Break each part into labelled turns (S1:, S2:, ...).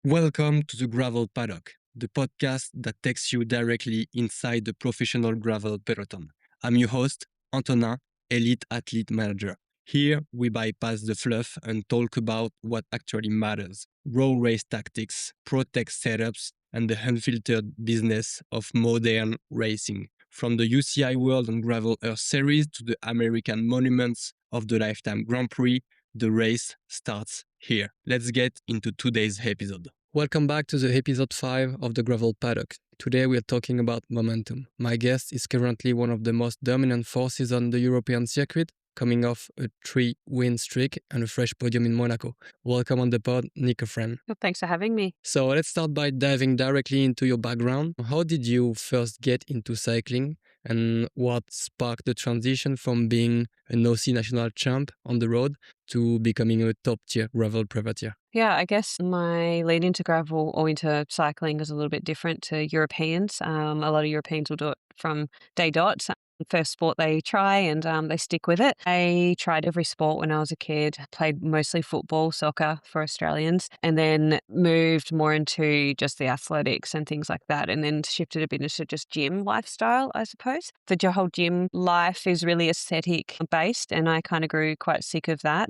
S1: Welcome to the Gravel Paddock, the podcast that takes you directly inside the professional gravel peloton. I'm your host, Antonin, Elite Athlete Manager. Here, we bypass the fluff and talk about what actually matters: raw race tactics, pro tech setups, and the unfiltered business of modern racing. From the UCI World and Gravel Earth Series to the American monuments of the Lifetime Grand Prix, the race starts here. Let's get into today's episode. Welcome back to the episode 5 of the Gravel Paddock. Today we are talking about momentum. My guest is currently one of the most dominant forces on the European circuit, coming off a 3-win streak and a fresh podium in Monaco. Welcome on the pod, Nicole Frain.
S2: Well, thanks for having me.
S1: So let's start by diving directly into your background. How did you first get into cycling, and what sparked the transition from being an OC national champ on the road to becoming a top-tier gravel privateer?
S2: Yeah, I guess my lead into gravel or into cycling is a little bit different to Europeans. A lot of Europeans will do it from day dot. First sport they try and they stick with it. I tried every sport when I was a kid, played mostly football, soccer for Australians, and then moved more into just the athletics and things like that, and then shifted a bit into just gym lifestyle, I suppose. The whole gym life is really aesthetic based, and I kind of grew quite sick of that,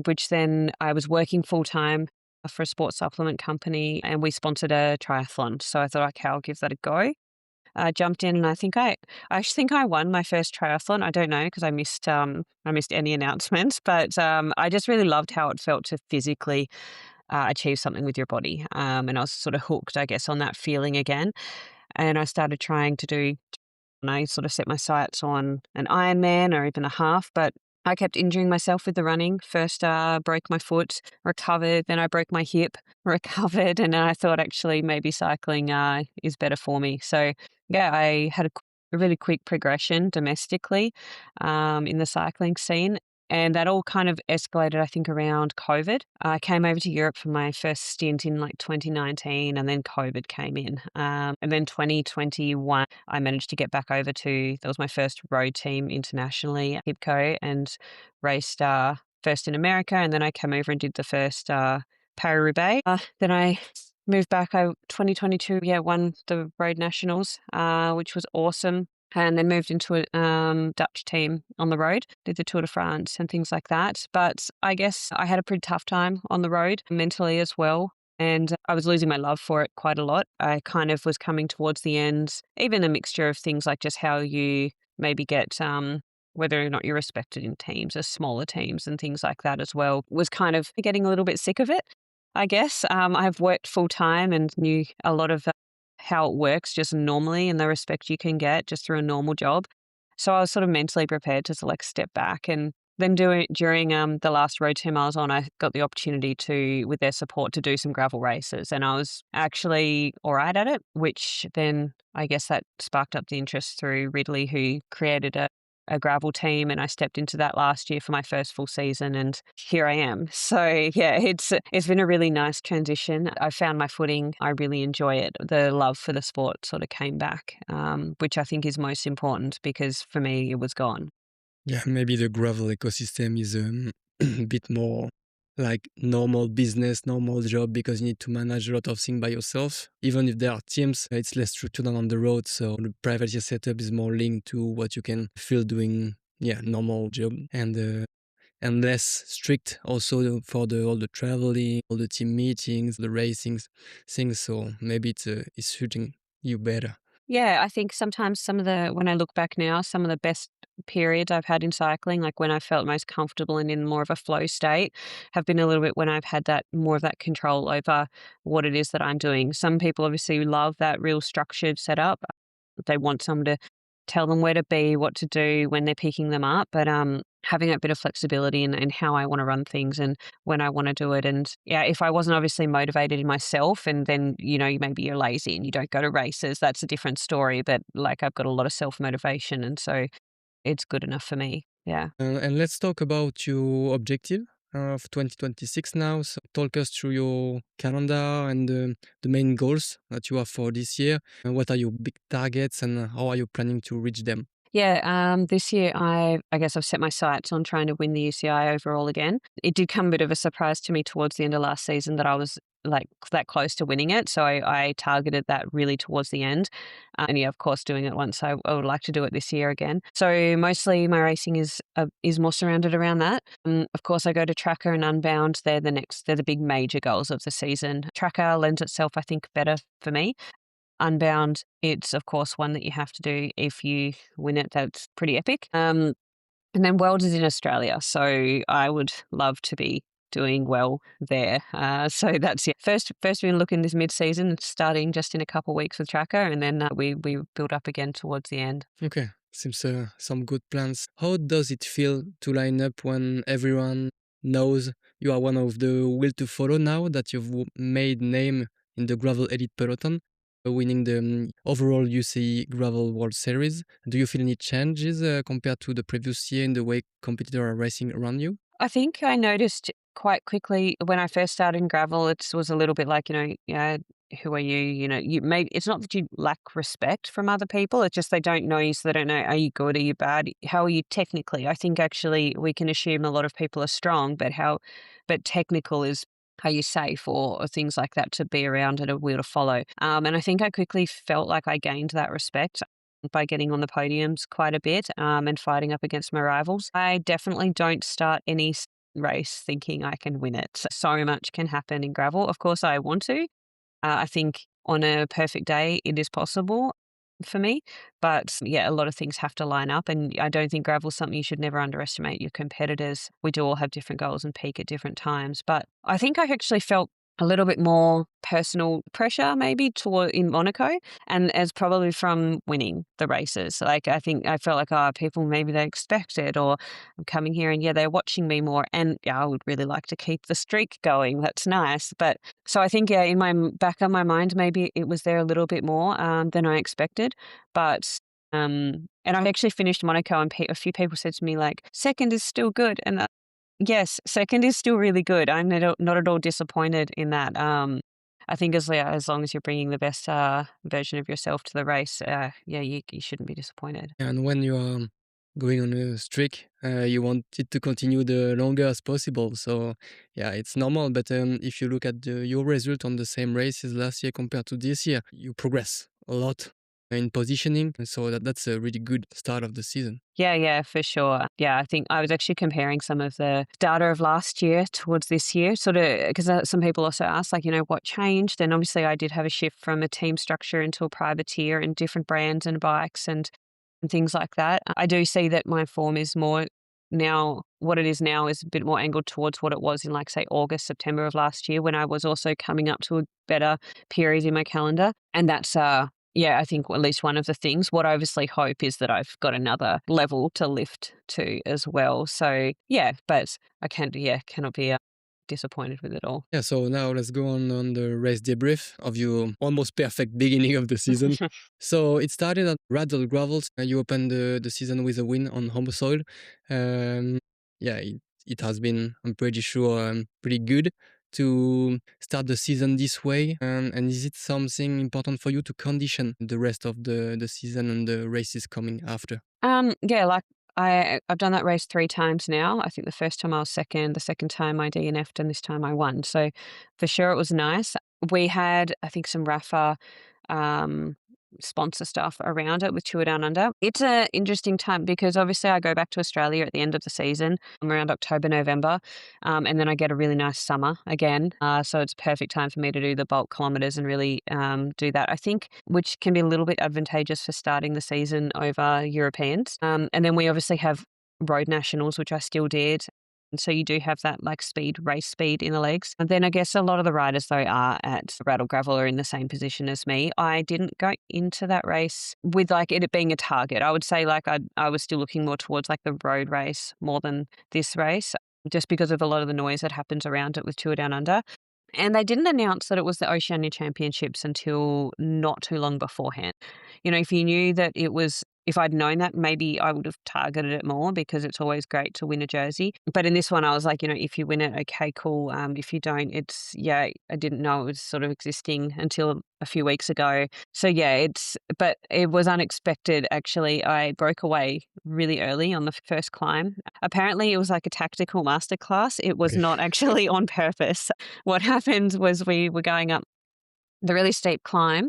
S2: which then I was working full-time for a sports supplement company, and we sponsored a triathlon. So I thought, okay, I'll give that a go. I jumped in, and I actually think I won my first triathlon. I don't know because I missed any announcements, but I just really loved how it felt to physically achieve something with your body, and I was sort of hooked, I guess, on that feeling again. And I started trying to do, and I sort of set my sights on an Ironman or even a half, but I kept injuring myself with the running. First, broke my foot, recovered. Then I broke my hip, recovered. And then I thought actually maybe cycling is better for me. So yeah, I had a really quick progression domestically in the cycling scene. And that all kind of escalated, I think, around COVID. I came over to Europe for my first stint in like 2019, and then COVID came in. And then 2021, I managed to get back over to, that was my first road team internationally, HIPCO, and raced first in America. And then I came over and did the first Paris-Roubaix. Then I moved back 2022, won the road nationals, which was awesome. And then moved into a Dutch team on the road, did the Tour de France and things like that. But I guess I had a pretty tough time on the road mentally as well. And I was losing my love for it quite a lot. I kind of was coming towards the end, even a mixture of things like just how you maybe get whether or not you're respected in teams or smaller teams and things like that as well, was kind of getting a little bit sick of it, I guess. I've worked full time and knew a lot of how it works just normally and the respect you can get just through a normal job. So I was sort of mentally prepared to like step back. And then during the last road team I was on, I got the opportunity to, with their support, to do some gravel races. And I was actually all right at it, which then I guess that sparked up the interest through Ridley, who created a gravel team, and I stepped into that last year for my first full season, and here I am. So yeah, it's been a really nice transition. I found my footing. I really enjoy it. The love for the sport sort of came back, which I think is most important, because for me it was gone.
S1: Yeah, maybe the gravel ecosystem is a bit more like normal business, normal job, because you need to manage a lot of things by yourself. Even if there are teams, it's less structured than on the road. So the privateer setup is more linked to what you can feel doing, normal job, and less strict also for all the traveling, all the team meetings, the racings, things. So maybe it's suiting you better.
S2: Yeah, I think sometimes when I look back now, some of the best periods I've had in cycling, like when I felt most comfortable and in more of a flow state, have been a little bit when I've had that more of that control over what it is that I'm doing. Some people obviously love that real structured setup. They want someone to tell them where to be, what to do when they're picking them up. But having a bit of flexibility in how I want to run things and when I want to do it. And yeah, if I wasn't obviously motivated in myself, and then, maybe you're lazy and you don't go to races, that's a different story. But like, I've got a lot of self-motivation, and so it's good enough for me. Yeah.
S1: And let's talk about your objective of 2026 now. So talk us through your calendar and the main goals that you have for this year. And what are your big targets, and how are you planning to reach them?
S2: Yeah, this year I guess I've set my sights on trying to win the UCI overall again. It did come a bit of a surprise to me towards the end of last season that I was like that close to winning it. So I targeted that really towards the end. And yeah, of course, doing it once, I would like to do it this year again. So mostly my racing is more surrounded around that. Of course, I go to Traka and Unbound. They're the big major goals of the season. Traka lends itself, I think, better for me. Unbound, it's of course one that you have to do if you win it. That's pretty epic. And then World is in Australia, so I would love to be doing well there. So that's it. First we look in this mid-season, starting just in a couple of weeks with Traka, and then we build up again towards the end.
S1: Okay, seems some good plans. How does it feel to line up when everyone knows you are one of the will to follow now that you've made name in the gravel elite peloton, winning the overall UCI Gravel World Series? Do you feel any changes compared to the previous year in the way competitors are racing around you?
S2: I think I noticed quite quickly when I first started in gravel, it was a little bit like, yeah, who are you? It's not that you lack respect from other people. It's just they don't know you, so they don't know, are you good? Are you bad? How are you technically? I think actually we can assume a lot of people are strong, but technical is, are you safe or things like that to be around and a wheel to follow? And I think I quickly felt like I gained that respect by getting on the podiums quite a bit and fighting up against my rivals. I definitely don't start any race thinking I can win it. So much can happen in gravel. Of course, I want to. I think on a perfect day, it is possible for me. But yeah, a lot of things have to line up. And I don't think gravel is something you should never underestimate your competitors. We do all have different goals and peak at different times. But I think I actually felt a little bit more personal pressure maybe in Monaco, and as probably from winning the races. Like I think I felt like, people maybe they expect it, or I'm coming here and yeah, they're watching me more, and yeah, I would really like to keep the streak going. That's nice. But so I think, yeah, in my back of my mind, maybe it was there a little bit more than I expected. But and I actually finished Monaco, and a few people said to me like, second is still good, and yes, second is still really good. I'm not at all disappointed in that. I think as long as you're bringing the best version of yourself to the race, yeah, you shouldn't be disappointed.
S1: And when you are going on a streak, you want it to continue the longer as possible. So yeah, it's normal. But if you look at your result on the same races last year compared to this year, you progress a lot in positioning. So that's a really good start of the season.
S2: Yeah, for sure. Yeah, I think I was actually comparing some of the data of last year towards this year, sort of, because some people also ask, like, what changed? And obviously I did have a shift from a team structure into a privateer and different brands and bikes and things like that. I do see that my form is more now, what it is now is a bit more angled towards what it was in, like, say, August, September of last year, when I was also coming up to a better period in my calendar. And that's, yeah, I think at least one of the things. What I obviously hope is that I've got another level to lift to as well. So yeah, but I cannot be disappointed with it all.
S1: Yeah, so now let's go on the race debrief of your almost perfect beginning of the season. So it started at RADL Gravels. You opened the season with a win on home soil. Yeah, it has been, I'm pretty sure, pretty good to start the season this way. And is it something important for you to condition the rest of the season and the races coming after?
S2: Yeah, like I've done that race 3 times now. I think the first time I was second, the second time I DNF'd, and this time I won. So for sure it was nice. We had, I think, some Rafa sponsor stuff around it with Tour Down Under. It's an interesting time because obviously I go back to Australia at the end of the season, around October, November, and then I get a really nice summer again. So it's a perfect time for me to do the bulk kilometres and really do that, I think, which can be a little bit advantageous for starting the season over Europeans. And then we obviously have road nationals, which I still did. And so you do have that like race speed in the legs. And then I guess a lot of the riders though are at RADL Gravel are in the same position as me. I didn't go into that race with like it being a target. I would say like I was still looking more towards like the road race more than this race, just because of a lot of the noise that happens around it with Tour Down Under. And they didn't announce that it was the Oceania Championships until not too long beforehand. If you knew that it was if I'd known that, maybe I would have targeted it more because it's always great to win a jersey. But in this one, I was like, if you win it, okay, cool. If you don't, I didn't know it was sort of existing until a few weeks ago. So yeah, but it was unexpected actually. I broke away really early on the first climb. Apparently it was like a tactical masterclass. It was
S1: Okay.
S2: not actually on purpose. What happened was we were going up the really steep climb,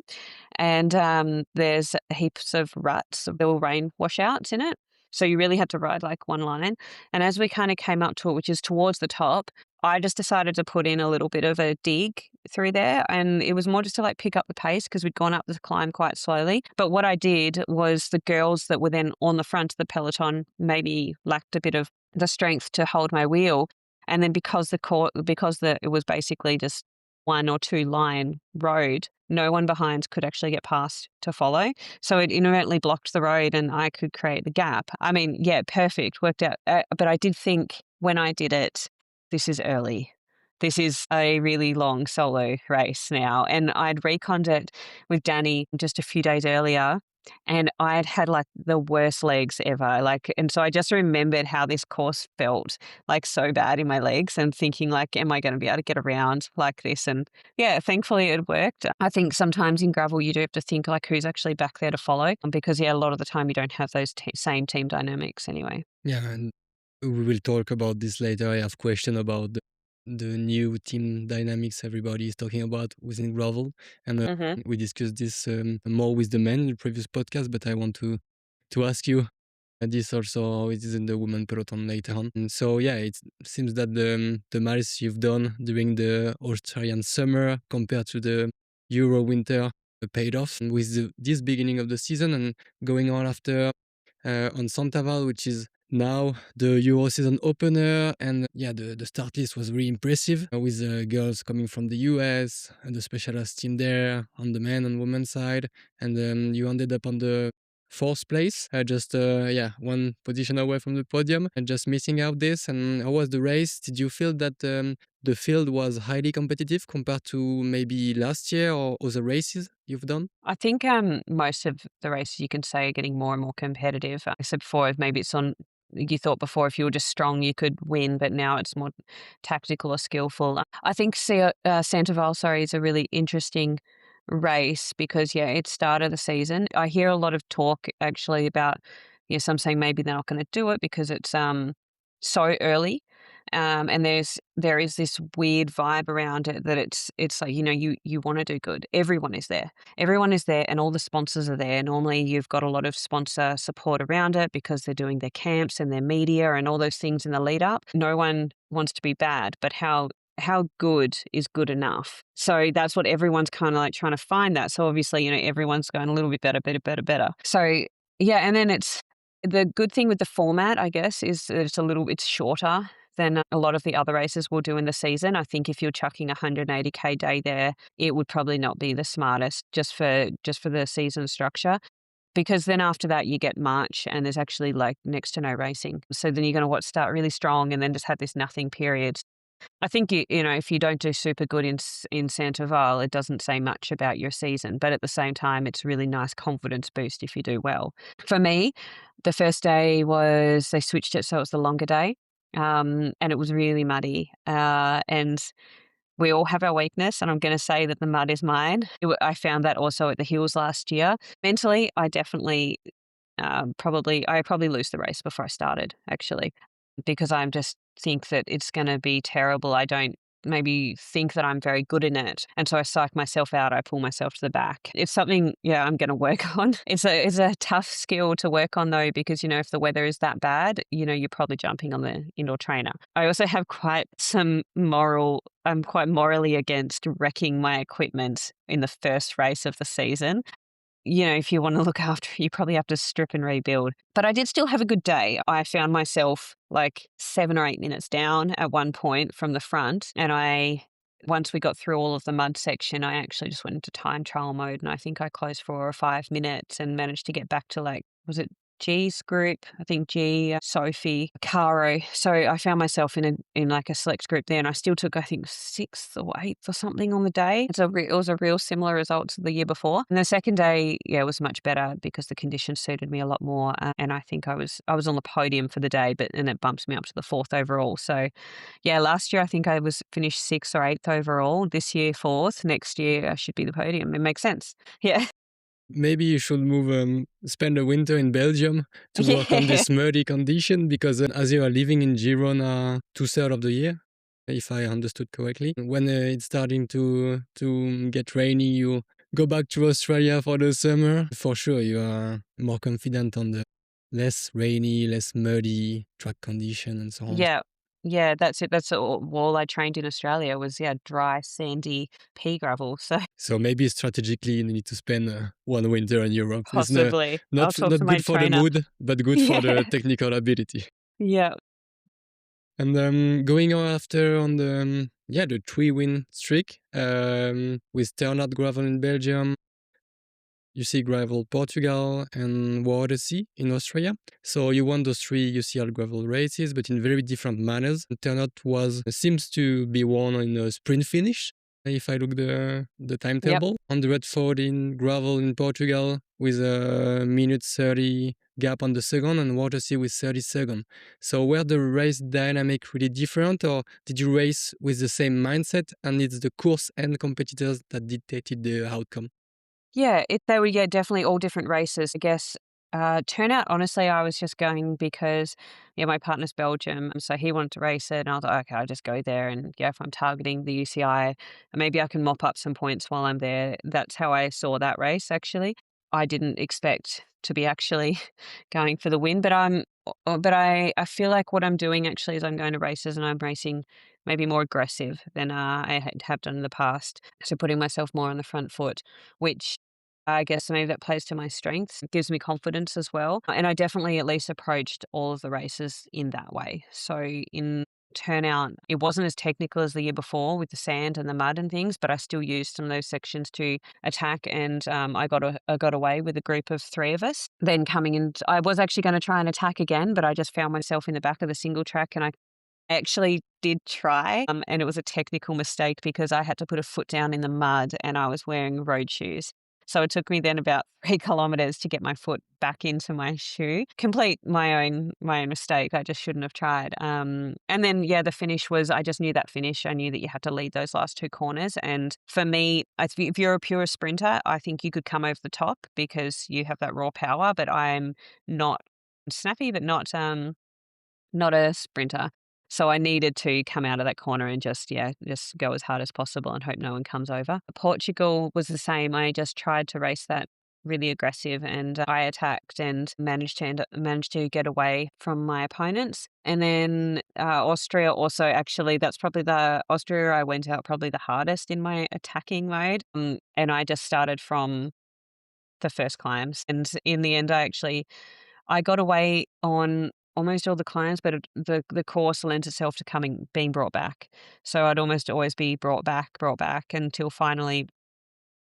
S2: and there's heaps of ruts. There were rain washouts in it. So you really had to ride like one line. And as we kind of came up to it, which is towards the top, I just decided to put in a little bit of a dig through there. And it was more just to like pick up the pace because we'd gone up the climb quite slowly. But what I did was the girls that were then on the front of the peloton maybe lacked a bit of the strength to hold my wheel. And then because it was basically just 1 or 2 line road, no one behind could actually get past to follow. So it inadvertently blocked the road and I could create the gap. I mean, yeah, perfect, worked out. But I did think when I did it, this is early. This is a really long solo race now. And I'd reconned it with Danny just a few days earlier. And I'd had like the worst legs ever. And so I just remembered how this course felt like so bad in my legs and thinking like, am I going to be able to get around like this? And yeah, thankfully it worked. I think sometimes in gravel, you do have to think like who's actually back there to follow because yeah, a lot of the time you don't have those same team dynamics anyway.
S1: Yeah, and we will talk about this later. I have question about the new team dynamics everybody is talking about within gravel, and we discussed this more with the men in the previous podcast. But I want to ask you this also how it is in the women peloton later on. And so yeah, it seems that the miles you've done during the Australian summer compared to the Euro winter paid off with this beginning of the season and going on after on Santaval, which is now the Euro season opener. And yeah, the start list was really impressive with girls coming from the US and the specialist team there on the men and women's side. And you ended up on the 4th place, just one position away from the podium and just missing out this. And how was the race? Did you feel that the field was highly competitive compared to maybe last year or other races you've done?
S2: I think most of the races you can say are getting more and more competitive. I said before, maybe it's on. You thought before if you were just strong, you could win, but now it's more tactical or skillful. I think Santaval, is a really interesting race because, yeah, it's start of the season. I hear a lot of talk actually about, some saying maybe they're not going to do it because it's so early. And there is this weird vibe around it that it's like, you want to do good. Everyone is there and all the sponsors are there. Normally you've got a lot of sponsor support around it because they're doing their camps and their media and all those things in the lead up. No one wants to be bad, but how good is good enough? So that's what everyone's kind of like trying to find that. So obviously, everyone's going a little bit better. So yeah, and then it's the good thing with the format, I guess, is that it's shorter than a lot of the other races we'll do in the season. I think if you're chucking 180k day there, it would probably not be the smartest just for the season structure. Because then after that you get March and there's actually like next to no racing. So then you're going to start really strong and then just have this nothing period. I think if you don't do super good in Santaval, it doesn't say much about your season. But at the same time, it's a really nice confidence boost if you do well. For me, the first day they switched it so it was the longer day, and it was really muddy. And we all have our weakness, and I'm going to say that the mud is mine. I found that also at the hills last year. Mentally, I definitely probably lose the race before I started actually, because I just think that it's going to be terrible. I don't maybe think that I'm very good in it. And so I psych myself out. I pull myself to the back. It's something, I'm going to work on. It's a tough skill to work on though, because, if the weather is that bad, you're probably jumping on the indoor trainer. I also have I'm quite morally against wrecking my equipment in the first race of the season. If you want to look after it, you probably have to strip and rebuild. But I did still have a good day. I found myself like 7 or 8 minutes down at one point from the front. And once we got through all of the mud section, I actually just went into time trial mode. And I think I closed for 4 or 5 minutes and managed to get back to was it G's group, I think G, Sophie, Caro. So I found myself in like a select group there, and I still took, I think, 6th or 8th or something on the day. It was a real similar result to the year before. And the second day, yeah, was much better because the conditions suited me a lot more. And I think I was on the podium for the day, and it bumps me up to the 4th overall. So yeah, last year I think I was finished 6th or 8th overall. This year 4th. Next year I should be the podium. It makes sense. Yeah.
S1: Maybe you should spend the winter in Belgium to work on
S2: Yeah.
S1: this muddy condition, because as you are living in Girona 2/3 of the year, if I understood correctly, when it's starting to get rainy, you go back to Australia for the summer. For sure, you are more confident on the less rainy, less muddy track condition and so on.
S2: Yeah. Yeah, that's it. That's all I trained in Australia was, yeah, dry, sandy pea gravel. So
S1: So maybe strategically you need to spend one winter in Europe. It's
S2: possibly. I'll talk to
S1: not
S2: my
S1: good for the
S2: trainer.
S1: mood, but good for the
S2: Yeah.
S1: technical ability.
S2: Yeah.
S1: And going on after on the the 3-win streak with Turnhout Gravel in Belgium, UCI Gravel Portugal, and Wörthersee in Austria. So you won those 3 UCI Gravel races, but in very different manners. Turnhout seems to be won in a sprint finish, if I look the timetable. 114 gravel in Portugal with a minute 30 gap on the second, and Wörthersee with 32nd. So were the race dynamic really different, or did you race with the same mindset and it's the course and competitors that dictated the outcome?
S2: Yeah, they were, yeah, definitely all different races. I guess Turnout, honestly, I was just going because, yeah, my partner's Belgium, so he wanted to race it, and I was like, okay, I'll just go there, and yeah, if I'm targeting the UCI, maybe I can mop up some points while I'm there. That's how I saw that race, actually. I didn't expect to be actually going for the win, but I feel like what I'm doing actually is I'm going to races and I'm racing maybe more aggressive than have done in the past. So putting myself more on the front foot, which I guess maybe that plays to my strengths. It gives me confidence as well. And I definitely at least approached all of the races in that way. So in Turnout, it wasn't as technical as the year before with the sand and the mud and things, but I still used some of those sections to attack. And I got away with a group of 3 of us. Then coming in, I was actually going to try and attack again, but I just found myself in the back of the single track, and I actually did try, and it was a technical mistake because I had to put a foot down in the mud and I was wearing road shoes. So it took me then about 3 kilometers to get my foot back into my shoe. Complete my own mistake. I just shouldn't have tried. And then, yeah, the finish was, I just knew that finish. I knew that you had to lead those last 2 corners. And for me, if you're a pure sprinter, I think you could come over the top because you have that raw power, but I'm not snappy, but not a sprinter. So I needed to come out of that corner and just go as hard as possible and hope no one comes over. Portugal was the same. I just tried to race that really aggressive, and I attacked and managed to get away from my opponents. And then Austria also, actually, that's probably the Austria I went out probably the hardest in my attacking mode. And I just started from the first climbs. And in the end, I got away on almost all the climbs, but the course lent itself to being brought back. So I'd almost always be brought back until finally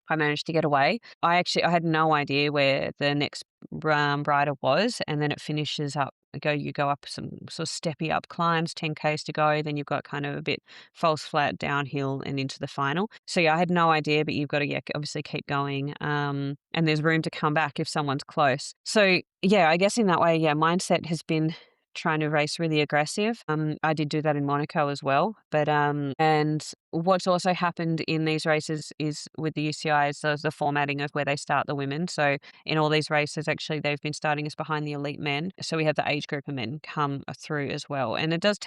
S2: I managed to get away. I had no idea where the next rider was, and then it finishes up. You go up some sort of steppy up climbs, 10Ks to go. Then you've got kind of a bit false flat downhill and into the final. So yeah, I had no idea, but you've got to obviously keep going. And there's room to come back if someone's close. So yeah, I guess in that way, yeah, mindset has been trying to race really aggressive. I did do that in Monaco as well. But and what's also happened in these races is with the UCI is the formatting of where they start the women. So in all these races, actually, they've been starting us behind the elite men. So we have the age group of men come through as well. And it does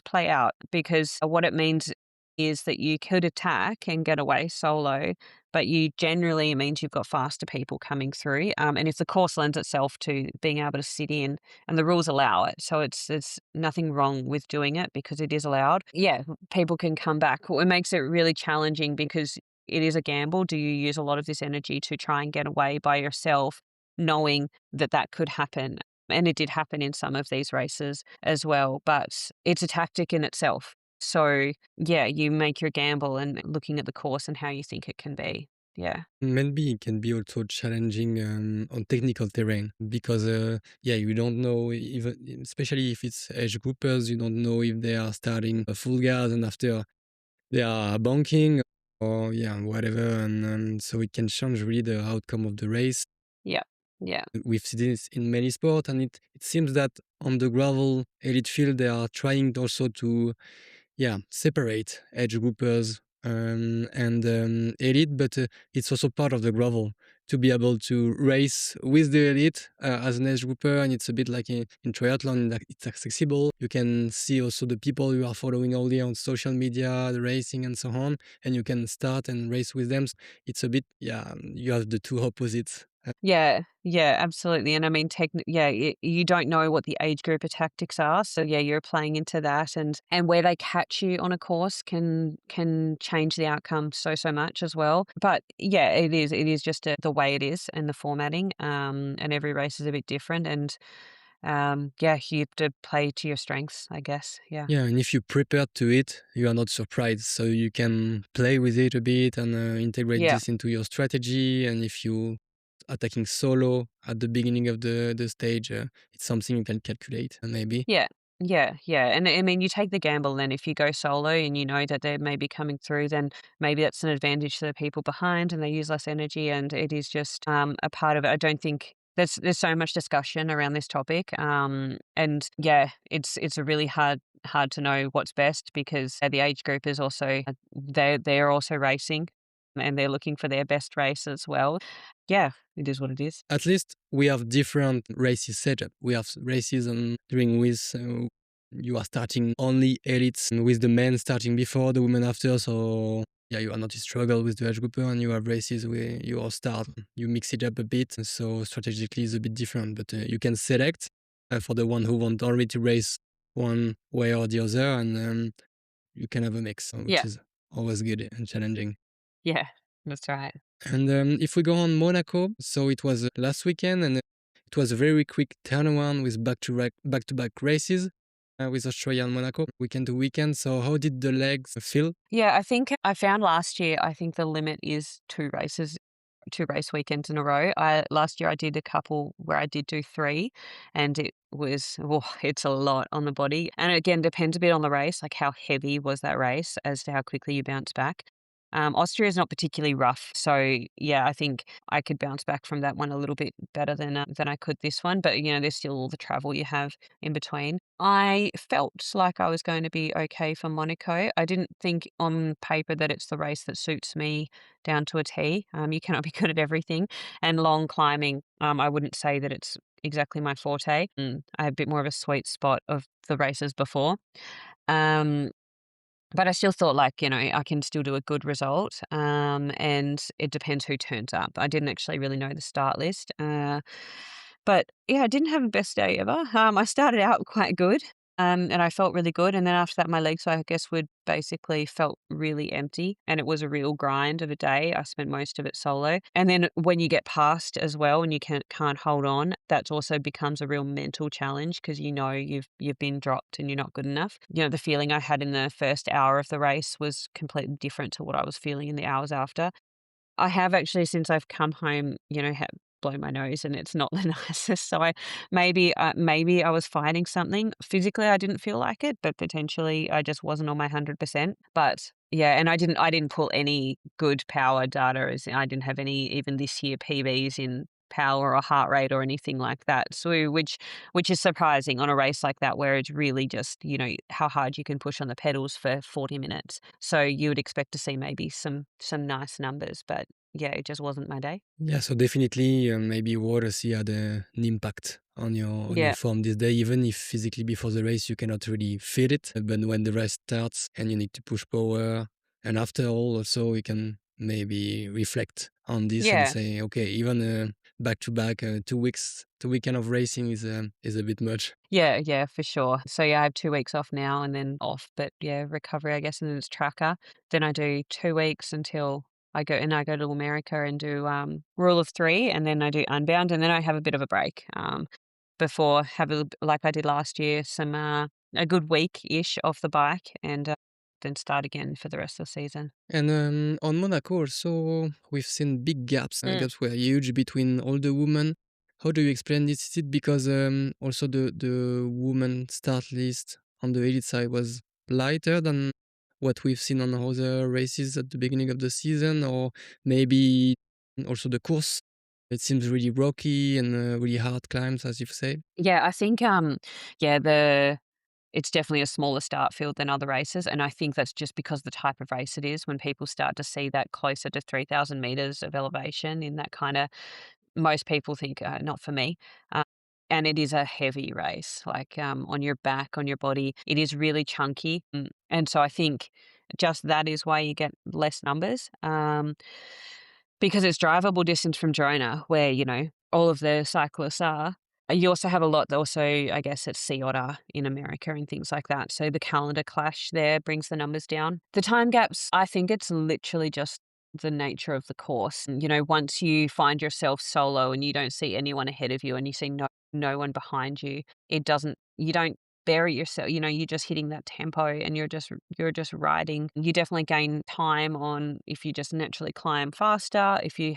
S2: play out, because what it means is that you could attack and get away solo, but it means you've got faster people coming through. And if the course lends itself to being able to sit in, and the rules allow it, so it's nothing wrong with doing it because it is allowed. Yeah, people can come back. It makes it really challenging because it is a gamble. Do you use a lot of this energy to try and get away by yourself, knowing that could happen? And it did happen in some of these races as well, but it's a tactic in itself. So yeah, you make your gamble and looking at the course and how you think it can be. Yeah.
S1: Maybe it can be also challenging on technical terrain because, you don't know, even especially if it's age groupers, you don't know if they are starting a full gas and after they are bunking or whatever, and so it can change really the outcome of the race.
S2: Yeah. Yeah.
S1: We've seen this in many sports, and it seems that on the gravel elite field they are trying also to separate age groupers and elite, but it's also part of the gravel to be able to race with the elite as an age grouper, and it's a bit like in triathlon that it's accessible. You can see also the people you are following all day on social media, the racing and so on, and you can start and race with them. It's a bit, you have the two opposites.
S2: Yeah, yeah, absolutely. And I mean, you don't know what the age group of tactics are, so yeah, you're playing into that, and where they catch you on a course can change the outcome so much as well. But yeah, it is just the way it is and the formatting, and every race is a bit different, and yeah, you have to play to your strengths, I guess. Yeah,
S1: Yeah, and if you prepare to it, you are not surprised. So you can play with it a bit and integrate
S2: yeah.
S1: this into your strategy. And if you attacking solo at the beginning of the stage, it's something you can calculate maybe.
S2: Yeah. Yeah, yeah, and I mean, you take the gamble then if you go solo and you know that they may be coming through, then maybe that's an advantage to the people behind and they use less energy, and it is just, a part of it. I don't think there's so much discussion around this topic, and yeah, it's a really hard to know what's best because, the age group is also, they're also racing, and they're looking for their best race as well. Yeah, it is what it is.
S1: At least we have different races set up. We have races during which you are starting only elites and with the men starting before, the women after. So you are not in struggle with the age grouper, and you have races where you all start, you mix it up a bit. So strategically it's a bit different, but you can select for the one who want already to race one way or the other, and you can have a mix, which
S2: Yeah,
S1: is always good and challenging.
S2: yeah, that's right.
S1: And if we go on Monaco, so it was last weekend, and it was a very quick turnaround with back-to-back races with Australia and Monaco, weekend to weekend. So how did the legs feel?
S2: Yeah, I think I found last year, I think the limit is 2 race weekends in a row. Last year I did a couple where I did do 3, and it was it's a lot on the body. And again, depends a bit on the race, like how heavy was that race as to how quickly you bounce back. Austria is not particularly rough, so yeah, I think I could bounce back from that one a little bit better than I could this one. But there's still all the travel you have in between. I felt like I was going to be okay for Monaco. I didn't think on paper that it's the race that suits me down to a T. You cannot be good at everything. And long climbing, I wouldn't say that it's exactly my forte. I have a bit more of a sweet spot of the races before. Um, but I still thought like, I can still do a good result. And it depends who turns up. I didn't actually really know the start list. But yeah, I didn't have the best day ever. I started out quite good, and I felt really good. And then after that, my legs, I guess, would basically felt really empty. And it was a real grind of a day. I spent most of it solo. And then when you get past as well and you can't hold on, that also becomes a real mental challenge because you've been dropped and you're not good enough. The feeling I had in the first hour of the race was completely different to what I was feeling in the hours after. I have actually, since I've come home, blown my nose, and it's not the nicest. So maybe I was fighting something. Physically, I didn't feel like it, but potentially I just wasn't on my 100%. But yeah, and I didn't pull any good power data, as in I didn't have any even this year PBs in power or heart rate or anything like that. So which is surprising on a race like that where it's really just, how hard you can push on the pedals for 40 minutes. So you would expect to see maybe some nice numbers, but yeah, it just wasn't my day.
S1: Yeah, so definitely maybe Wörthersee had an impact on your
S2: Yeah.
S1: form this day, even if physically before the race you cannot really feel it. But when the race starts and you need to push power, and after all, also you can maybe reflect on this and
S2: Yeah.
S1: say, okay, even back to back 2 weeks, 2 weekend of racing is a bit much.
S2: Yeah, yeah, for sure. So yeah, I have 2 weeks off now and then off, but yeah, recovery, I guess, and then it's Traka. Then I do 2 weeks until I go to America and do rule of 3, and then I do Unbound, and then I have a bit of a break. Before have like I did last year, some a good week ish off the bike, and then start again for the rest of the season.
S1: And on Monaco also, we've seen big gaps. Gaps were huge between all the women. How do you explain this? Is it because also the women start list on the elite side was lighter than what we've seen on other races at the beginning of the season, or maybe also the course? It seems really rocky and really hard climbs, as you've said.
S2: Yeah, I think, the it's definitely a smaller start field than other races, and I think that's just because the type of race it is. When people start to see that closer to 3,000 meters of elevation in that kinda, most people think, "Not for me." Uh, and it is a heavy race, like, on your back, on your body. It is really chunky, and so I think just that is why you get less numbers, because it's drivable distance from Girona where, all of the cyclists are. You also have a lot also, I guess, at Sea Otter in America and things like that. So the calendar clash there brings the numbers down. The time gaps, I think it's literally just the nature of the course. Once you find yourself solo and you don't see anyone ahead of you and you see no one behind you, you don't bury yourself. You're just hitting that tempo and you're just riding. You definitely gain time on if you just naturally climb faster. If you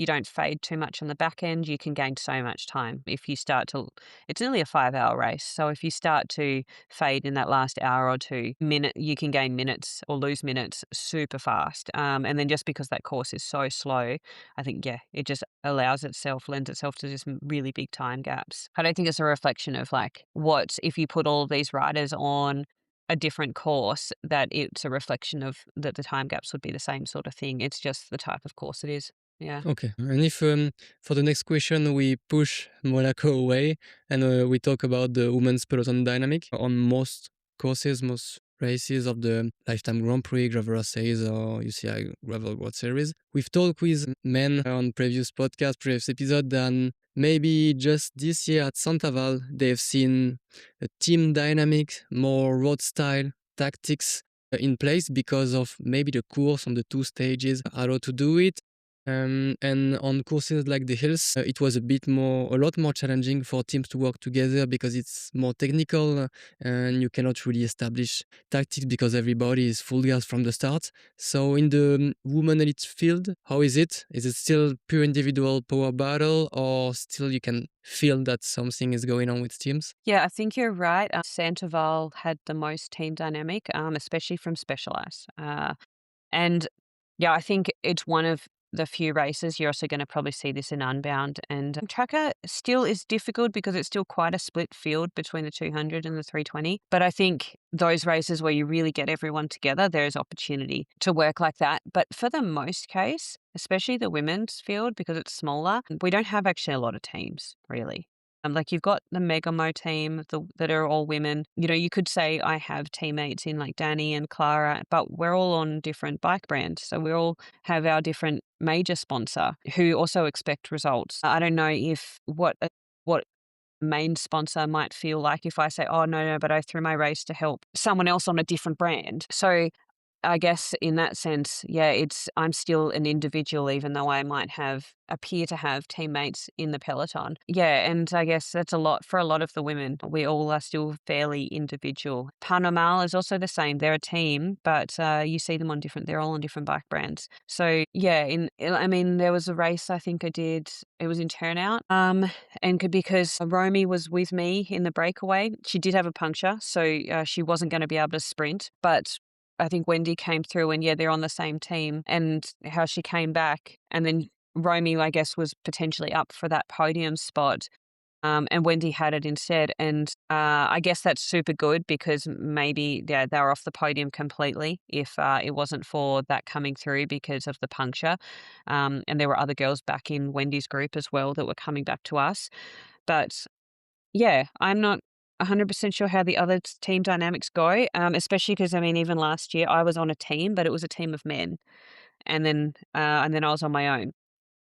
S2: don't fade too much on the back end, you can gain so much time. If you start to, it's nearly a 5-hour race. So if you start to fade in that last hour or 2 minute, you can gain minutes or lose minutes super fast. And then just because that course is so slow, I think, it just lends itself to just really big time gaps. I don't think it's a reflection of like if you put all of these riders on a different course, that it's a reflection of that the time gaps would be the same sort of thing. It's just the type of course it is. Yeah.
S1: Okay. And if for the next question we push Monaco away and we talk about the women's peloton dynamic on most courses, most races of the Lifetime Grand Prix, Gravel Races or UCI Gravel World Series, we've talked with men on previous episode, that maybe just this year at Santaval they've seen a team dynamic, more road style tactics in place because of maybe the course on the 2 stages, how to do it. And on courses like the hills, it was a lot more challenging for teams to work together because it's more technical and you cannot really establish tactics because everybody is full gas from the start. So in the women elite field, how is it? Is it still pure individual power battle or still you can feel that something is going on with teams?
S2: Yeah, I think you're right. Santoval had the most team dynamic, especially from Specialized. And yeah, I think it's one of the few races. You're also going to probably see this in Unbound. And Traka still is difficult because it's still quite a split field between the 200 and the 320. But I think those races where you really get everyone together, there's opportunity to work like that. But for the most case, especially the women's field, because it's smaller, we don't have actually a lot of teams, really. Like you've got the Megamo team that are all women. You could say I have teammates in like Danny and Clara, but we're all on different bike brands. So we all have our different major sponsor who also expect results. I don't know if what main sponsor might feel like if I say, oh, no, but I threw my race to help someone else on a different brand. So I guess in that sense, I'm still an individual, even though I might appear to have teammates in the peloton. Yeah, and I guess that's a lot for a lot of the women. We all are still fairly individual. Panamal is also the same. They're a team, but you see them they're all on different bike brands. So yeah, there was a race I think I did, it was in Turnhout, and because Romy was with me in the breakaway, she did have a puncture, so she wasn't going to be able to sprint, but I think Wendy came through and they're on the same team, and how she came back, and then Romy, I guess, was potentially up for that podium spot. And Wendy had it instead. And I guess that's super good because maybe they were off the podium completely if it wasn't for that coming through because of the puncture. And there were other girls back in Wendy's group as well that were coming back to us. But yeah, I'm not 100% sure how the other team dynamics go, especially because, even last year I was on a team, but it was a team of men. And then I was on my own.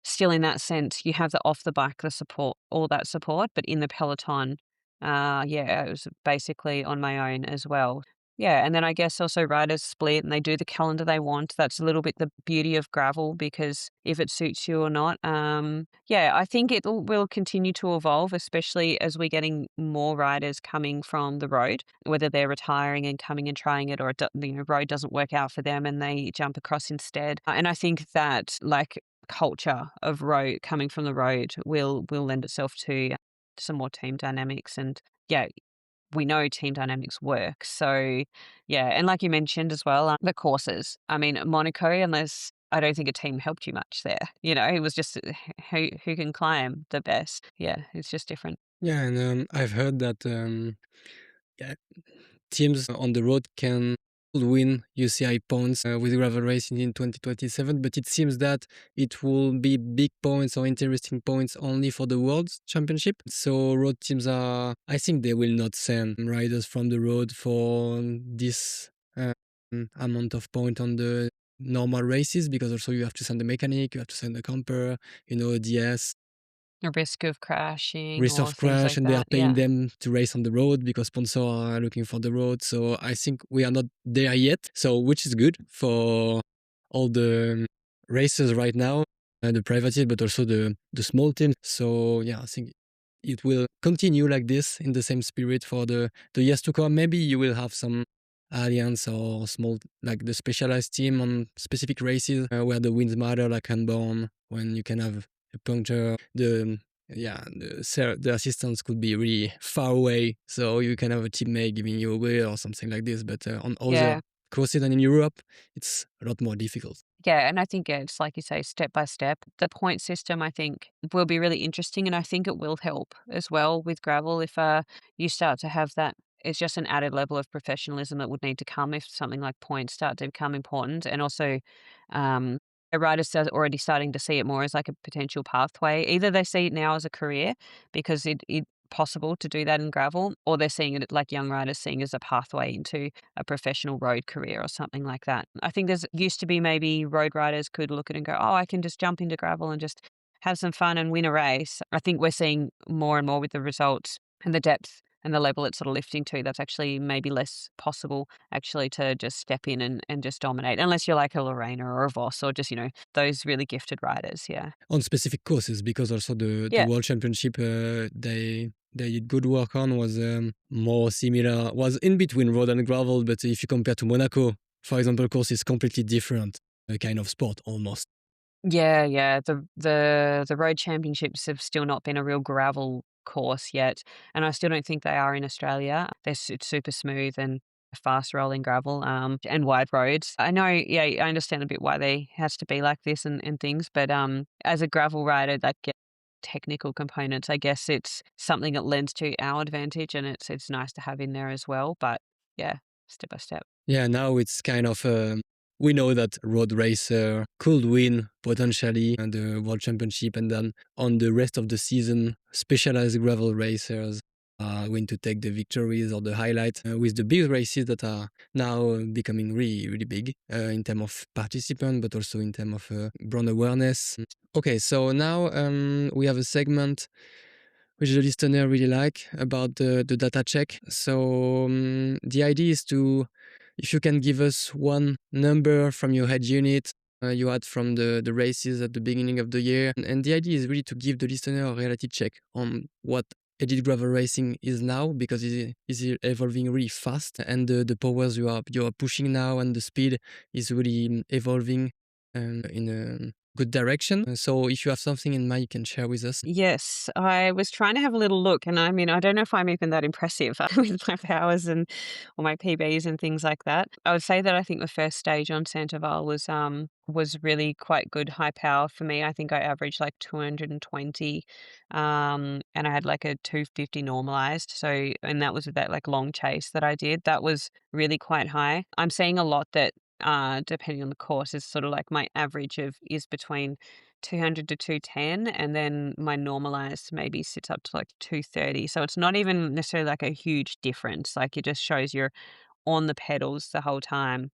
S2: Still in that sense, you have the off the bike, the support, all that support, but in the peloton, it was basically on my own as well. Yeah, and then I guess also riders split and they do the calendar they want. That's a little bit the beauty of gravel because if it suits you or not. Yeah, I think it will continue to evolve, especially as we're getting more riders coming from the road, whether they're retiring and coming and trying it or road doesn't work out for them and they jump across instead. And I think that like culture of road coming from the road will lend itself to some more team dynamics and yeah, we know team dynamics work. So, yeah, and like you mentioned as well, the courses. I mean, Monaco, unless I don't think a team helped you much there. It was just who can climb the best. Yeah, it's just different.
S1: Yeah, and I've heard that yeah, teams on the road can win UCI points with gravel racing in 2027, but it seems that it will be big points or interesting points only for the World Championship. So road teams I think they will not send riders from the road for this amount of point on the normal races, because also you have to send the mechanic, you have to send the camper, DS,
S2: A risk of crashing
S1: risk
S2: or
S1: of
S2: things
S1: crash,
S2: like
S1: and they are
S2: that.
S1: paying
S2: Yeah.
S1: them to race on the road because sponsors are looking for the road. So I think we are not there yet. So which is good for all the racers right now, the private team, but also the small teams. So yeah, I think it will continue like this in the same spirit for the years to come. Maybe you will have some alliance or small, like the specialized team on specific races where the wins matter, like Unbound, when you can have a puncture. The assistants could be really far away, so you can have a teammate giving you a wheel or something like this. But on other
S2: Yeah.
S1: courses and in Europe, it's a lot more difficult.
S2: Yeah, and I think it's like you say, step by step. The point system, I think, will be really interesting, and I think it will help as well with gravel if you start to have that. It's just an added level of professionalism that would need to come if something like points start to become important, and also a rider already starting to see it more as like a potential pathway. Either they see it now as a career because it possible to do that in gravel, or they're seeing it like young riders seeing it as a pathway into a professional road career or something like that. I think there's used to be maybe road riders could look at it and go, oh, I can just jump into gravel and just have some fun and win a race. I think we're seeing more and more with the results and the depth and the level it's sort of lifting to, that's actually maybe less possible actually to just step in and just dominate, unless you're like a Lorena or a Voss or just, those really gifted riders. Yeah.
S1: On specific courses, because also the
S2: Yeah.
S1: World Championship they did good work on was more similar, was in between road and gravel. But if you compare to Monaco, for example, course is completely different kind of sport almost.
S2: Yeah, yeah. The road championships have still not been a real gravel course yet, and I still don't think they are in Australia. It's super smooth and fast rolling gravel, and wide roads. I know, yeah, I understand a bit why they has to be like this and things, but as a gravel rider, like technical components, I guess it's something that lends to our advantage, and it's nice to have in there as well. But yeah, step by step.
S1: Yeah, now it's kind of we know that road racer could win potentially the World Championship, and then on the rest of the season, specialized gravel racers are going to take the victories or the highlight with the big races that are now becoming really, really big in terms of participant, but also in terms of brand awareness. Okay, so now we have a segment which the listener really like about the data check. So the idea is to, if you can give us one number from your head unit you had from the races at the beginning of the year. And the idea is really to give the listener a reality check on what elite gravel racing is now, because it is evolving really fast, and the powers you are pushing now and the speed is really evolving in a good direction. So if you have something in mind, you can share with us.
S2: Yes, I was trying to have a little look, and I mean, I don't know if I'm even that impressive with my powers and or my PBs and things like that. I would say that I think the first stage on Santoval was really quite good high power for me. I think I averaged like 220, and I had like a 250 normalized. So, and that was with that like long chase that I did. That was really quite high. I'm seeing a lot that depending on the course is sort of like my average of is between 200 to 210, and then my normalized maybe sits up to like 230. So it's not even necessarily like a huge difference. Like it just shows you're on the pedals the whole time.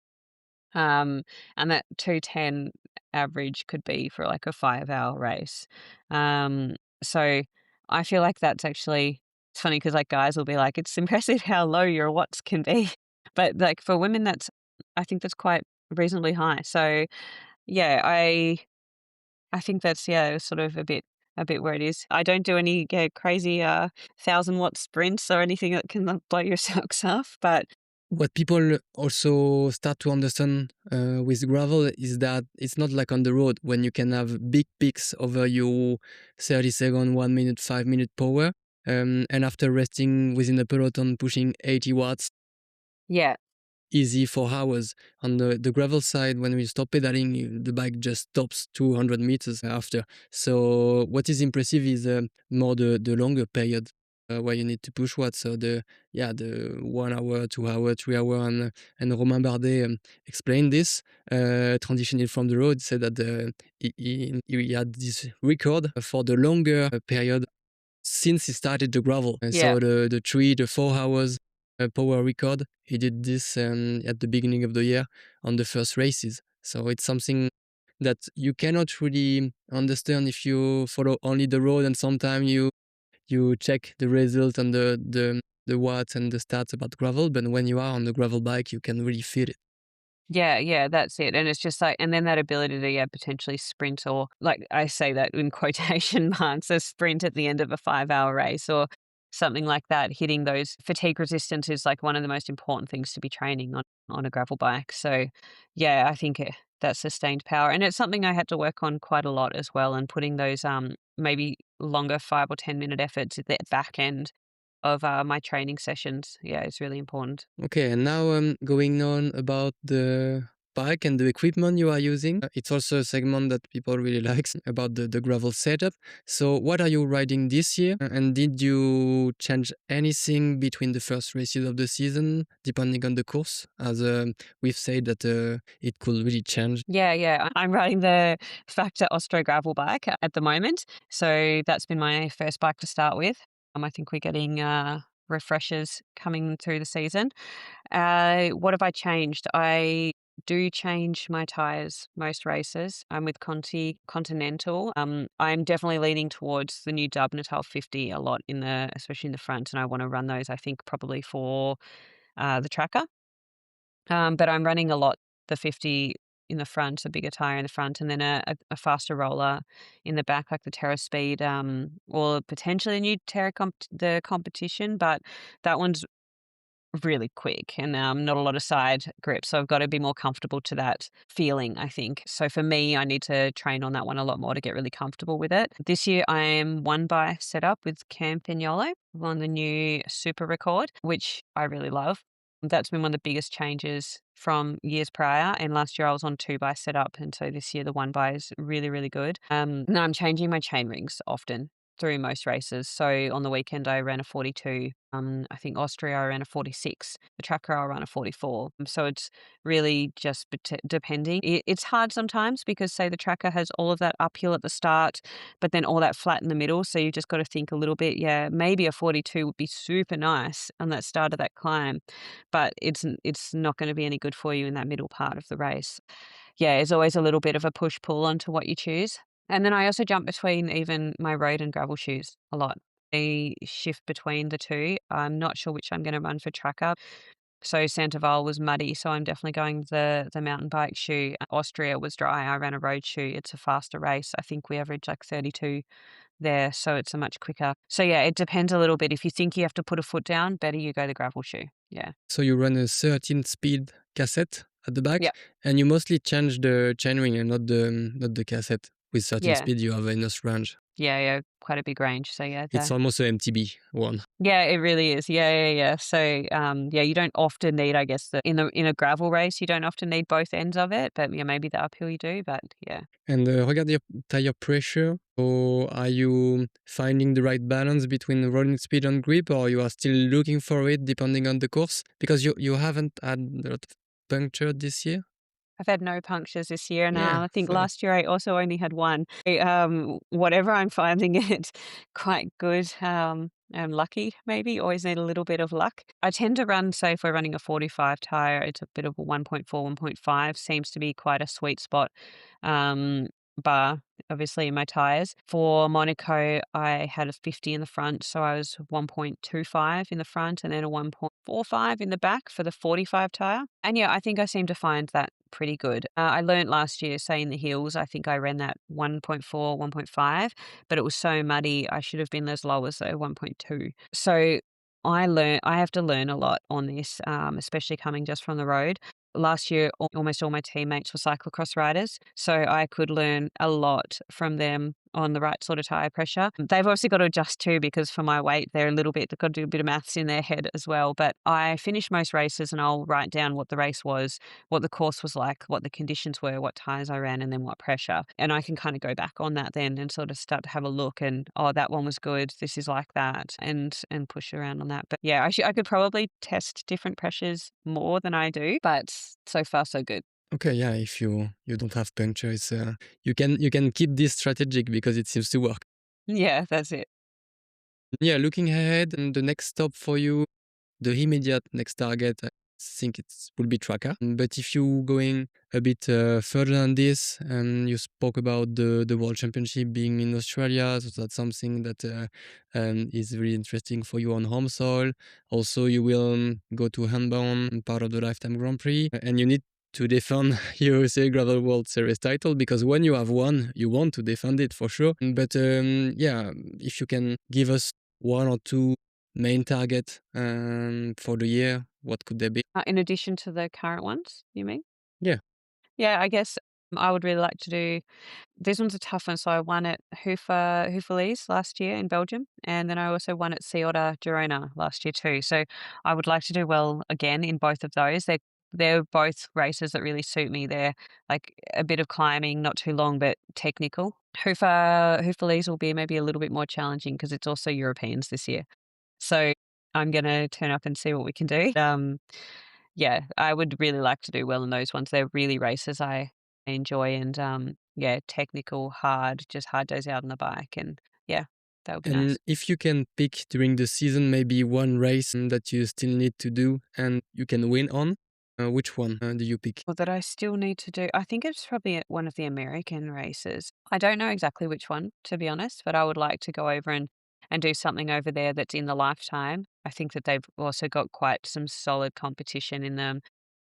S2: And that 210 average could be for like a 5 hour race. So I feel like that's actually, it's funny because like guys will be like, it's impressive how low your watts can be. But like for women, I think that's quite reasonably high. So yeah, I think that's, yeah, sort of a bit where it is. I don't do any crazy 1,000-watt sprints or anything that can blow your socks off, but
S1: What people also start to understand with gravel is that it's not like on the road when you can have big peaks over your 30-second, 1 minute, 5 minute power. And after resting within the peloton, pushing 80 watts,
S2: yeah,
S1: easy for hours. On the gravel side, when we stop pedaling, the bike just stops 200 meters after. So what is impressive is more the longer period where you need to push watts. So the 1 hour, 2 hour, 3 hour, and Romain Bardet explained this. Transitioning from the road, said that he had this record for the longer period since he started the gravel.
S2: yeah.
S1: So the 4 hours power record, he did this at the beginning of the year on the first races. So it's something that you cannot really understand if you follow only the road, and sometimes you check the result and the watts and the stats about gravel, but when you are on the gravel bike, you can really feel it.
S2: Yeah, yeah, that's it. And it's just like, and then that ability to, yeah, potentially sprint, or like I say that in quotation marks, a sprint at the end of a 5-hour race or something like that, hitting those fatigue resistance is like one of the most important things to be training on a gravel bike. So yeah, I think that sustained power. And it's something I had to work on quite a lot as well, and putting those maybe longer 5 or 10 minute efforts at the back end of my training sessions. Yeah, it's really important.
S1: Okay, and now going on about the bike and the equipment you are using. It's also a segment that people really like about the gravel setup. So what are you riding this year? And did you change anything between the first races of the season, depending on the course? As we've said that it could really change.
S2: Yeah, yeah. I'm riding the Factor Ostro gravel bike at the moment. So that's been my first bike to start with. I think we're getting refreshers coming through the season. What have I changed? I do change my tires most races. I'm with Continental. I'm definitely leaning towards the new Dub Natal 50 a lot especially in the front, and I want to run those. I think probably for the Traka. But I'm running a lot the 50 in the front, a bigger tire in the front, and then a faster roller in the back, like the Terra Speed, or potentially a new the competition, but that one's really quick and not a lot of side grip. So I've got to be more comfortable to that feeling, I think. So for me, I need to train on that one a lot more to get really comfortable with it. This year, I am one by setup with Campagnolo on the new Super Record, which I really love. That's been one of the biggest changes from years prior. And last year I was on 2 by setup. And so this year the 1 by is really, really good. Now I'm changing my chain rings often through most races. So on the weekend I ran a 42. I think Austria I ran a 46. The Traka I ran a 44. So it's really just depending. It's hard sometimes because say the Traka has all of that uphill at the start, but then all that flat in the middle. So you've just got to think a little bit. Yeah, maybe a 42 would be super nice on that start of that climb, but it's not going to be any good for you in that middle part of the race. Yeah, it's always a little bit of a push-pull onto what you choose. And then I also jump between even my road and gravel shoes a lot. I shift between the two. I'm not sure which I'm going to run for Traka. So Vall was muddy, so I'm definitely going the mountain bike shoe. Austria was dry. I ran a road shoe. It's a faster race. I think we average like 32 there, so it's a much quicker. So yeah, it depends a little bit. If you think you have to put a foot down, better you go the gravel shoe. Yeah.
S1: So you run a 13-speed cassette at the back,
S2: Yeah.
S1: and you mostly change the chainring and not the cassette. With 13
S2: Yeah.
S1: speed, you have enough range.
S2: Yeah, yeah, quite a big range. So yeah,
S1: It's almost a MTB one.
S2: yeah, it really is. Yeah, yeah, yeah. So yeah, you don't often need, I guess, in a gravel race, you don't often need both ends of it, but yeah, maybe the uphill you do. But yeah.
S1: And regarding your tire pressure, or are you finding the right balance between rolling speed and grip, or you are still looking for it depending on the course? Because you haven't had a lot of puncture this year.
S2: I've had no punctures this year, and
S1: Yeah,
S2: I think
S1: so
S2: last year I also only had one. Whatever, I'm finding it quite good. I'm lucky, maybe. Always need a little bit of luck. I tend to run, say, if we're running a 45 tire, it's a bit of a 1.4, 1.5 seems to be quite a sweet spot. bar, obviously, in my tyres. For Monaco, I had a 50 in the front, so I was 1.25 in the front and then a 1.45 in the back for the 45 tyre. And yeah, I think I seem to find that pretty good. I learnt last year, say in the hills, I think I ran that 1.4, 1.5, but it was so muddy, I should have been as low as 1.2. So I have to learn a lot on this, especially coming just from the road. Last year, almost all my teammates were cyclocross riders, so I could learn a lot from them on the right sort of tyre pressure. They've obviously got to adjust too because for my weight, they've got to do a bit of maths in their head as well. But I finish most races and I'll write down what the race was, what the course was like, what the conditions were, what tyres I ran, and then what pressure. And I can kind of go back on that then and sort of start to have a look and, oh, that one was good. This is like that, and push around on that. But yeah, I could probably test different pressures more than I do, but so far so good.
S1: Okay, yeah. If you don't have puncture, it's you can keep this strategic because it seems to work.
S2: Yeah, that's it.
S1: Yeah, looking ahead, and the next stop for you, the immediate next target, I think it will be Traka. But if you going a bit further than this, and you spoke about the World Championship being in Australia, so that's something that is really interesting for you on home soil. Also, you will go to Unbound, part of the Lifetime Grand Prix, and you need to defend your UCI Gravel World Series title, because when you have won, you want to defend it for sure. But yeah, if you can give us one or two main target for the year, what could they be?
S2: In addition to the current ones, you mean?
S1: Yeah.
S2: Yeah, I guess I would really like to do. This one's a tough one. So I won at Houffalize last year in Belgium, and then I also won at Ceuta Girona last year too. So I would like to do well again in both of those. They're both races that really suit me. They're like a bit of climbing, not too long, but technical. Houffalize will be maybe a little bit more challenging because it's also Europeans this year. So I'm gonna turn up and see what we can do. Yeah, I would really like to do well in those ones. They're really races I enjoy, and yeah, technical, hard, just hard days out on the bike, and yeah, that would be
S1: And
S2: nice.
S1: if you can pick during the season maybe one race that you still need to do and you can win on, which one do you pick?
S2: Well, that I still need to do. I think it's probably at one of the American races. I don't know exactly which one, to be honest, but I would like to go over and do something over there that's in the Lifetime. I think that they've also got quite some solid competition in them.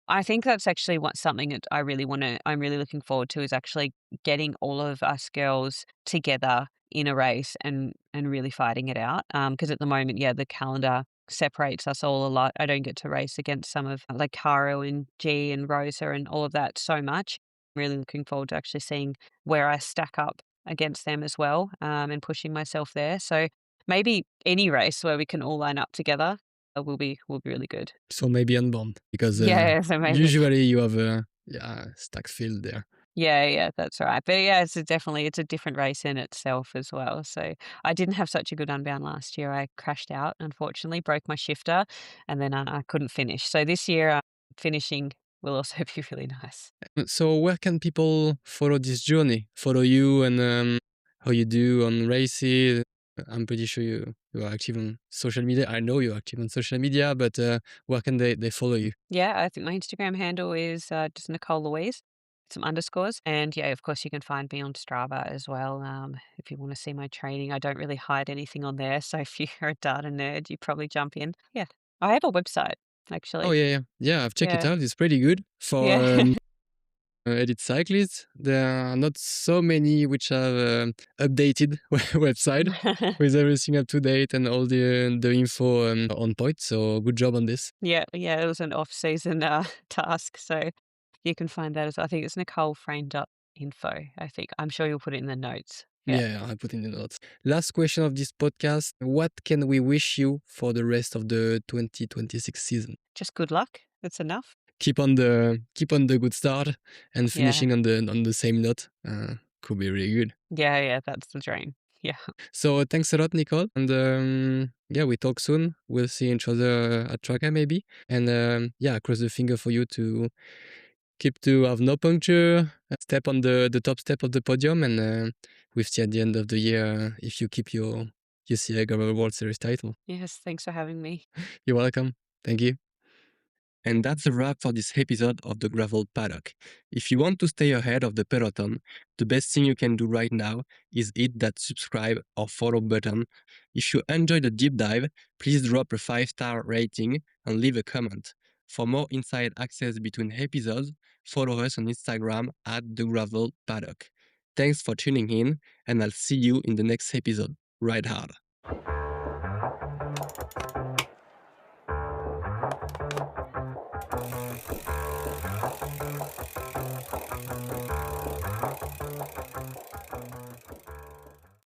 S2: I think that's actually what something that I'm really looking forward to, is actually getting all of us girls together in a race and really fighting it out. Because at the moment, yeah, the calendar separates us all a lot. I don't get to race against some of like Caro and G and Rosa and all of that so much. I'm really looking forward to actually seeing where I stack up against them as well, and pushing myself there. So maybe any race where we can all line up together will be really good.
S1: So maybe Unbound, because
S2: Yeah, so maybe.
S1: usually you have a stacked field there.
S2: Yeah, that's right. But yeah, it's a different race in itself as well. So I didn't have such a good Unbound last year. I crashed out, unfortunately, broke my shifter, and then I couldn't finish. So this year, finishing will also be really nice.
S1: So where can people follow this journey? Follow you and how you do on races? I'm pretty sure you are active on social media. I know you're active on social media, but where can they follow you?
S2: Yeah, I think my Instagram handle is just Nicole Louise, some underscores. And yeah, of course, you can find me on Strava as well, if you want to see my training. I don't really hide anything on there. So if you're a data nerd, you probably jump in. Yeah, I have a website,
S1: Oh
S2: actually.
S1: yeah. I've checked it
S2: Yeah.
S1: out. It's pretty good for
S2: Yeah.
S1: elite cyclists. There are not so many which have updated website with everything up to date and all the info on point. So good job on this.
S2: Yeah, it was an off-season, task, so you can find that as I think it's nicolefrain.info, I think. I'm sure you'll put it in the notes. Yeah.
S1: Yeah, I put in the notes. Last question of this podcast. What can we wish you for the rest of the 2026 season?
S2: Just good luck. That's enough.
S1: Keep on the good start and
S2: Yeah.
S1: finishing on the same note. Could be really good.
S2: Yeah, that's the dream. Yeah.
S1: So thanks a lot, Nicole. And yeah, we talk soon. We'll see each other at Traka maybe. And yeah, cross the finger for you to keep to have no puncture, step on the top step of the podium, and we'll see at the end of the year if you keep your UCI Gravel World Series title.
S2: Yes, thanks for having me.
S1: You're welcome. Thank you. And that's a wrap for this episode of the Gravel Paddock. If you want to stay ahead of the peloton, the best thing you can do right now is hit that subscribe or follow button. If you enjoyed the deep dive, please drop a 5-star rating and leave a comment. For more inside access between episodes, follow us on Instagram at the Gravel Paddock. Thanks for tuning in, and I'll see you in the next episode. Ride hard.